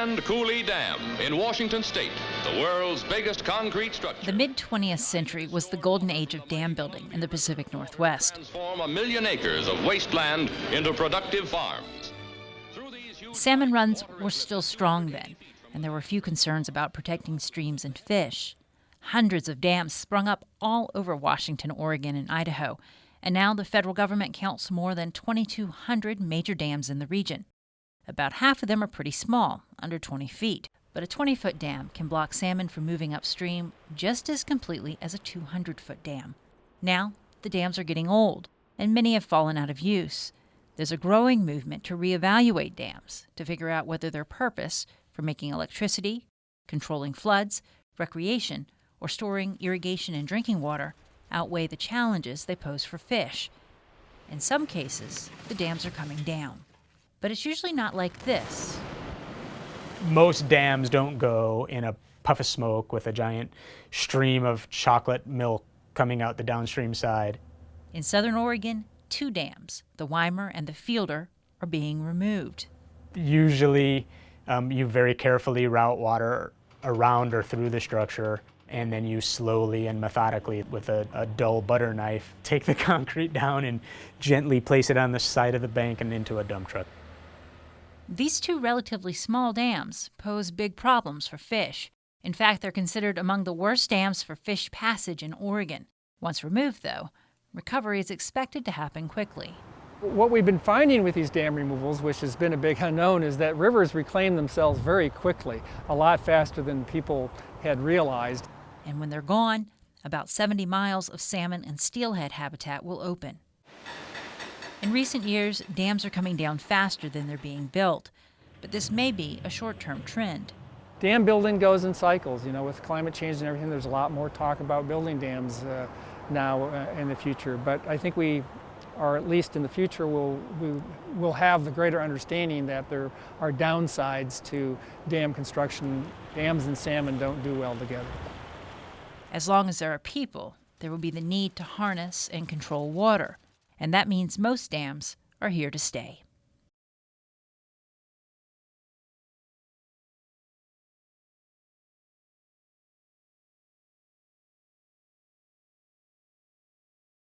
Grand Coulee Dam in Washington State, the world's biggest concrete structure. The mid-20th century was the golden age of dam building in the Pacific Northwest. Transform 1 million acres of wasteland into productive farms. Salmon runs were still strong then, and there were few concerns about protecting streams and fish. Hundreds of dams sprung up all over Washington, Oregon, and Idaho, and now the federal government counts more than 2,200 major dams in the region. About half of them are pretty small, under 20 feet, but a 20-foot dam can block salmon from moving upstream just as completely as a 200-foot dam. Now, the dams are getting old, and many have fallen out of use. There's a growing movement to reevaluate dams to figure out whether their purpose for making electricity, controlling floods, recreation, or storing irrigation and drinking water outweigh the challenges they pose for fish. In some cases, the dams are coming down. But it's usually not like this. Most dams don't go in a puff of smoke with a giant stream of chocolate milk coming out the downstream side. In southern Oregon, 2 dams, the Weimer and the Fielder, are being removed. Usually, you very carefully route water around or through the structure, and then you slowly and methodically, with a dull butter knife, take the concrete down and gently place it on the side of the bank and into a dump truck. These 2 relatively small dams pose big problems for fish. In fact, they're considered among the worst dams for fish passage in Oregon. Once removed, though, recovery is expected to happen quickly. What we've been finding with these dam removals, which has been a big unknown, is that rivers reclaim themselves very quickly, a lot faster than people had realized. And when they're gone, about 70 miles of salmon and steelhead habitat will open. In recent years, dams are coming down faster than they're being built, but this may be a short-term trend. Dam building goes in cycles. You know, with climate change and everything, there's a lot more talk about building dams now in the future. But I think we, or at least in the future, we'll have the greater understanding that there are downsides to dam construction. Dams and salmon don't do well together. As long as there are people, there will be the need to harness and control water. And that means most dams are here to stay.